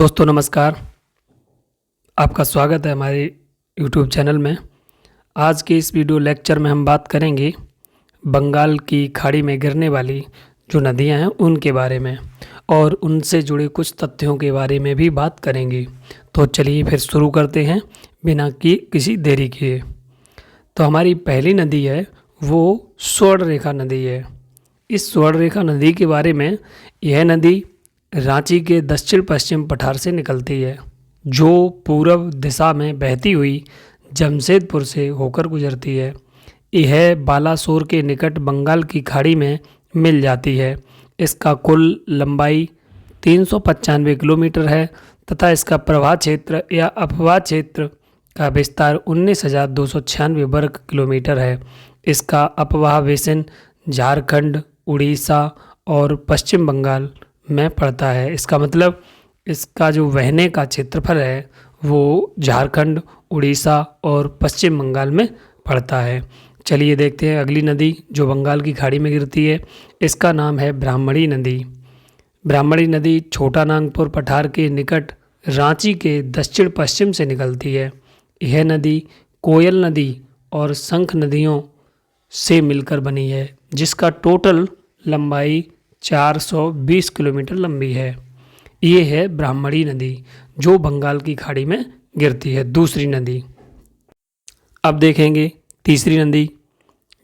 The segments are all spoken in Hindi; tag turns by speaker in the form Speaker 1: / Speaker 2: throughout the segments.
Speaker 1: दोस्तों नमस्कार। आपका स्वागत है हमारे YouTube चैनल में। आज के इस वीडियो लेक्चर में हम बात करेंगे बंगाल की खाड़ी में गिरने वाली जो नदियां हैं उनके बारे में और उनसे जुड़े कुछ तथ्यों के बारे में भी बात करेंगे। तो चलिए फिर शुरू करते हैं बिना किसी देरी किए। तो हमारी पहली नदी है वो स्वर्णरेखा नदी है। इस स्वर्णरेखा नदी के बारे में, यह नदी रांची के दक्षिण पश्चिम पठार से निकलती है, जो पूर्व दिशा में बहती हुई जमशेदपुर से होकर गुजरती है। यह बालासोर के निकट बंगाल की खाड़ी में मिल जाती है। इसका कुल लंबाई 395 किलोमीटर है तथा इसका प्रवाह क्षेत्र या अपवाह क्षेत्र का विस्तार 19,296 वर्ग किलोमीटर है। इसका अपवाह बेसिन झारखंड, उड़ीसा और पश्चिम बंगाल में पड़ता है। इसका मतलब इसका जो बहने का क्षेत्रफल है वो झारखंड, उड़ीसा और पश्चिम बंगाल में पड़ता है। चलिए देखते हैं अगली नदी जो बंगाल की खाड़ी में गिरती है। इसका नाम है ब्राह्मणी नदी। ब्राह्मणी नदी छोटा नागपुर पठार के निकट रांची के दक्षिण पश्चिम से निकलती है। यह नदी कोयल नदी और शंख नदियों से मिलकर बनी है, जिसका टोटल लंबाई 420 किलोमीटर लंबी है। ये है ब्राह्मणी नदी जो बंगाल की खाड़ी में गिरती है, दूसरी नदी। अब देखेंगे तीसरी नदी।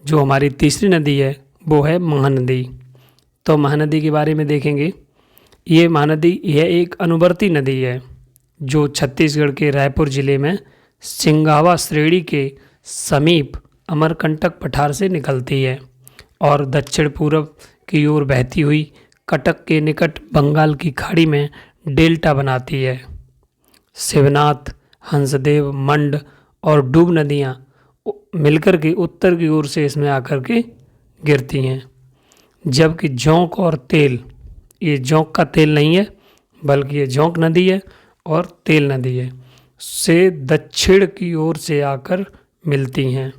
Speaker 1: जो हमारी तीसरी नदी है वो है महानदी। तो महानदी के बारे में देखेंगे। ये महानदी यह एक अनुवर्ती नदी है जो छत्तीसगढ़ के रायपुर जिले में सिंगावा श्रेणी के समीप अमरकंटक पठार से निकलती है और दक्षिण पूर्व की ओर बहती हुई कटक के निकट बंगाल की खाड़ी में डेल्टा बनाती है। शिवनाथ, हंसदेव, मंड और डूब नदियाँ मिलकर के उत्तर की ओर से इसमें आकर के गिरती हैं। जबकि जोंक और तेल, ये जोंक का तेल नहीं है बल्कि ये जोंक नदी है और तेल नदी है, से दक्षिण की ओर से आकर मिलती हैं।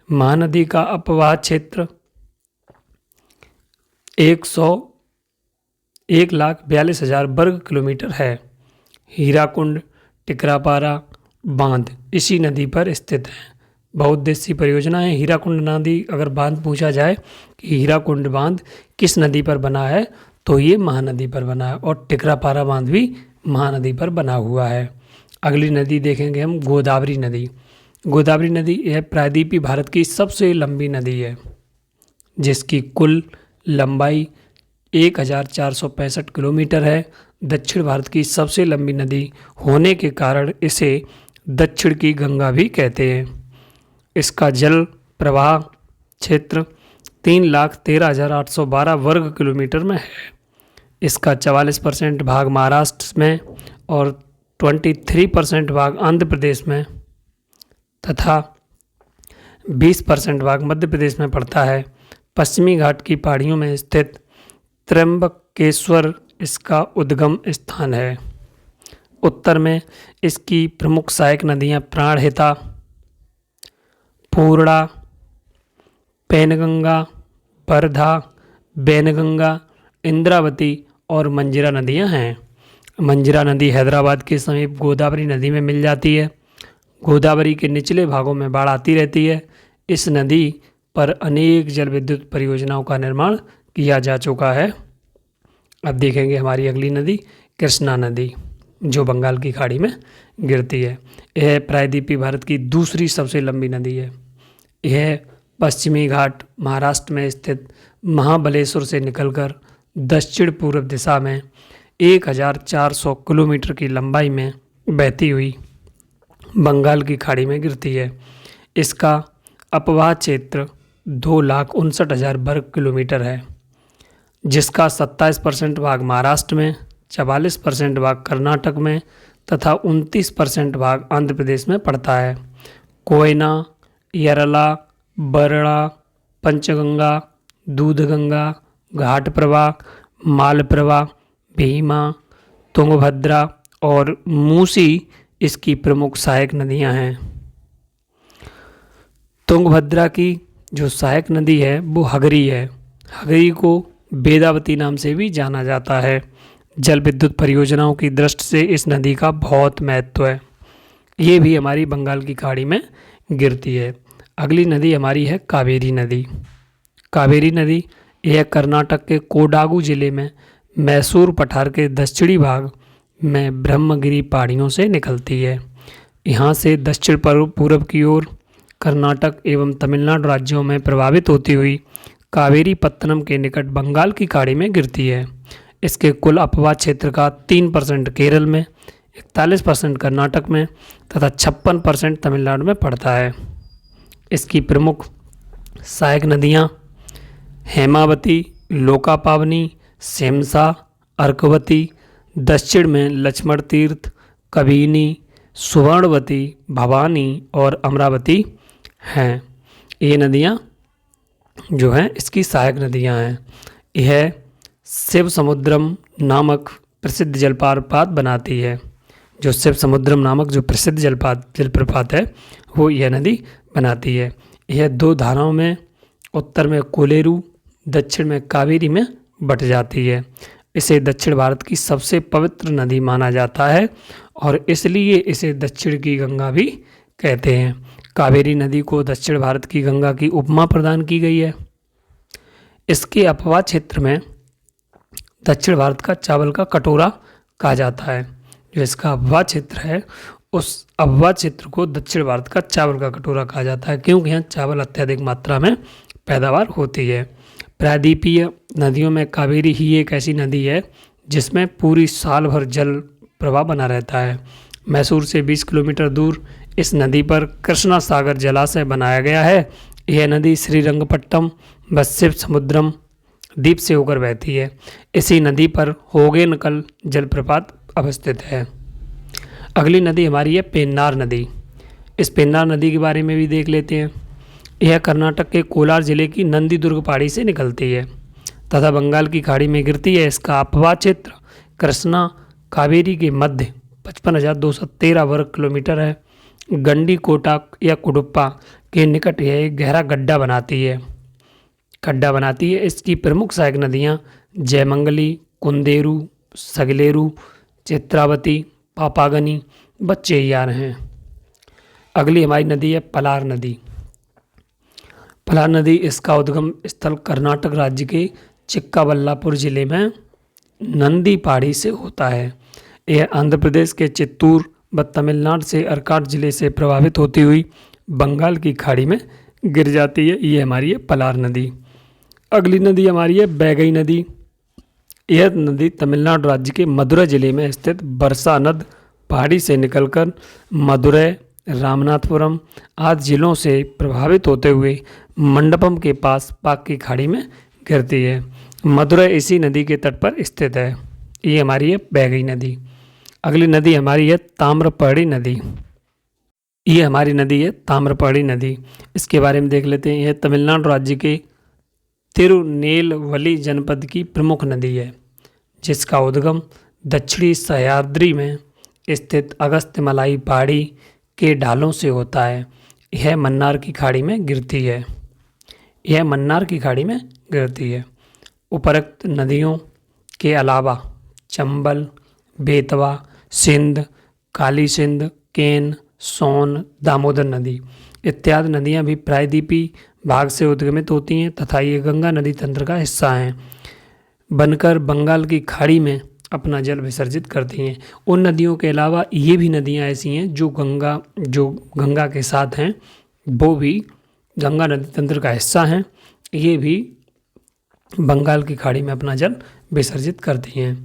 Speaker 1: महानदी का अपवाह क्षेत्र 1,42,000 वर्ग किलोमीटर है। हीराकुंड टिकरापारा बांध इसी नदी पर स्थित है। बहुउद्देशीय परियोजना है हीराकुंड नदी। अगर बांध पूछा जाए कि हीराकुंड बांध किस नदी पर बना है तो ये महानदी पर बना है और टिकरापारा बांध भी महानदी पर बना हुआ है। अगली नदी देखेंगे हम गोदावरी नदी। गोदावरी नदी यह प्रायद्वीपीय भारत की सबसे लंबी नदी है, जिसकी कुल लंबाई 1,465 किलोमीटर है। दक्षिण भारत की सबसे लंबी नदी होने के कारण इसे दक्षिण की गंगा भी कहते हैं। इसका जल प्रवाह क्षेत्र 3,13,812 वर्ग किलोमीटर में है। इसका 44% भाग महाराष्ट्र में और 23% भाग आंध्र प्रदेश में तथा 20% भाग मध्य प्रदेश में पड़ता है। पश्चिमी घाट की पहाड़ियों में स्थित त्र्यंबकेश्वर इसका उद्गम स्थान है। उत्तर में इसकी प्रमुख सहायक नदियां प्राणहिता, पूर्णा, पैनगंगा, वर्धा, बैनगंगा, इंद्रावती और मंजीरा नदियां हैं। मंजीरा नदी हैदराबाद के समीप गोदावरी नदी में मिल जाती है। गोदावरी के निचले भागों में बाढ़ आती रहती है। इस नदी पर अनेक जल विद्युत परियोजनाओं का निर्माण किया जा चुका है। अब देखेंगे हमारी अगली नदी कृष्णा नदी, जो बंगाल की खाड़ी में गिरती है। यह प्रायद्वीपीय भारत की दूसरी सबसे लंबी नदी है। यह पश्चिमी घाट महाराष्ट्र में स्थित महाबलेश्वर से निकलकर दक्षिण पूर्व दिशा में 1,400 किलोमीटर की लंबाई में बहती हुई बंगाल की खाड़ी में गिरती है। इसका अपवाह क्षेत्र 2,59,000 वर्ग किलोमीटर है, जिसका 27% भाग महाराष्ट्र में, 44% भाग कर्नाटक में तथा 29% भाग आंध्र प्रदेश में पड़ता है। कोयना, यरला, बरड़ा, पंचगंगा, दूधगंगा, घाटप्रभा, मालप्रभा, भीमा, तुंगभद्रा और मूसी इसकी प्रमुख सहायक नदियां हैं। तुंगभद्रा की जो सहायक नदी है वो हगरी है। हगरी को वेदावती नाम से भी जाना जाता है, जल विद्युत परियोजनाओं की दृष्टि से इस नदी का बहुत महत्व है। ये भी हमारी बंगाल की खाड़ी में गिरती है। अगली नदी हमारी है कावेरी नदी। कावेरी नदी यह कर्नाटक के कोडागु जिले में मैसूर पठार के दक्षिणी भाग में ब्रह्मगिरी पहाड़ियों से निकलती है। यहाँ से दक्षिण पूर्व की ओर कर्नाटक एवं तमिलनाडु राज्यों में प्रभावित होती हुई कावेरी पत्तनम के निकट बंगाल की खाड़ी में गिरती है। इसके कुल अपवाह क्षेत्र का 3% केरल में, 41% कर्नाटक में तथा 56% तमिलनाडु में पड़ता है। इसकी प्रमुख सहायक नदियाँ हेमावती, लोकापावनी, सेमसा, अर्कवती, दक्षिण में लक्ष्मण तीर्थ, कबिनी, सुवर्णवती, भवानी और अमरावती हैं। ये नदियाँ जो हैं इसकी सहायक नदियाँ हैं। यह शिव समुद्रम नामक प्रसिद्ध जलप्रपात बनाती है। जो शिव समुद्रम नामक जो प्रसिद्ध जलप्रपात है वो यह नदी बनाती है। यह 2 धाराओं में, उत्तर में कोलेरू, दक्षिण में कावेरी में बट जाती है। इसे दक्षिण भारत की सबसे पवित्र नदी माना जाता है और इसलिए इसे दक्षिण की गंगा भी कहते हैं। कावेरी नदी को दक्षिण भारत की गंगा की उपमा प्रदान की गई है। इसके अपवाह क्षेत्र में दक्षिण भारत का चावल का कटोरा कहा जाता है। जो इसका अपवाह क्षेत्र है उस अपवाह क्षेत्र को दक्षिण भारत का चावल का कटोरा कहा जाता है, क्योंकि यहाँ चावल अत्यधिक मात्रा में पैदावार होती है। प्रायद्वीपीय नदियों में कावेरी ही एक ऐसी नदी है जिसमें पूरी साल भर जल प्रवाह बना रहता है। मैसूर से 20 किलोमीटर दूर इस नदी पर कृष्णा सागर जलाशय बनाया गया है। यह नदी श्रीरंगपट्टम व शिव समुद्रम द्वीप से होकर बहती है। इसी नदी पर होगेनकल जलप्रपात अवस्थित है। अगली नदी हमारी है पेन्नार नदी। इस पेन्नार नदी के बारे में भी देख लेते हैं। यह कर्नाटक के कोलार जिले की नंदी दुर्ग पहाड़ी से निकलती है तथा बंगाल की खाड़ी में गिरती है। इसका अपवाह क्षेत्र कृष्णा कावेरी के मध्य 55,213 वर्ग किलोमीटर है। गंडी कोटा या कुडुप्पा के निकट यह एक गहरा गड्ढा बनाती है। इसकी प्रमुख सहायक नदियाँ जयमंगली, कुंदेरू, सगलेरू, चित्रावती, पापागनी व चेय्यार हैं। अगली हमारी नदी है पलार नदी। पलार नदी इसका उद्गम स्थल कर्नाटक राज्य के चिक्काबल्लापुर जिले में नंदी पहाड़ी से होता है। यह आंध्र प्रदेश के चित्तूर व तमिलनाडु से अर्काट जिले से प्रभावित होती हुई बंगाल की खाड़ी में गिर जाती है। ये हमारी है पलार नदी। अगली नदी हमारी है बैगई नदी। यह नदी तमिलनाडु राज्य के मदुरै जिले में स्थित बरसा नद पहाड़ी से निकलकर मदुरै, रामनाथपुरम आदि जिलों से प्रभावित होते हुए मंडपम के पास पाक की खाड़ी में गिरती है। मदुरै इसी नदी के तट पर स्थित है। ये हमारी है बैगई नदी। अगली नदी हमारी है ताम्रपर्णी नदी। ये हमारी नदी है ताम्रपर्णी नदी। इसके बारे में देख लेते हैं। यह तमिलनाडु राज्य के तिरुनेलवली जनपद की प्रमुख नदी है, जिसका उद्गम दक्षिणी सह्याद्री में स्थित अगस्त्यमलाई पहाड़ी के ढालों से होता है। यह मन्नार की खाड़ी में गिरती है। उपरोक्त नदियों के अलावा चंबल, बेतवा, सिंध, काली सिंध, केन, सोन, दामोदर नदी इत्यादि नदियाँ भी प्रायद्वीपीय भाग से उद्गमित होती हैं तथा ये गंगा नदी तंत्र का हिस्सा हैं, बनकर बंगाल की खाड़ी में अपना जल विसर्जित करती हैं। उन नदियों के अलावा ये भी नदियाँ ऐसी हैं जो गंगा के साथ हैं, वो भी गंगा नदी तंत्र का हिस्सा हैं। ये भी बंगाल की खाड़ी में अपना जल विसर्जित करती हैं।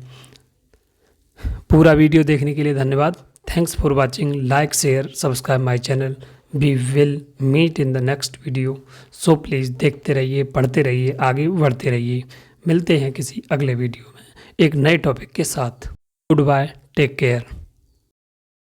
Speaker 1: पूरा वीडियो देखने के लिए धन्यवाद। Thanks for watching. Like, share, subscribe my channel. We will meet in the next video. So please देखते रहिए, पढ़ते रहिए, आगे बढ़ते रहिए। मिलते हैं किसी अगले वीडियो में एक नए टॉपिक के साथ। Goodbye, take care.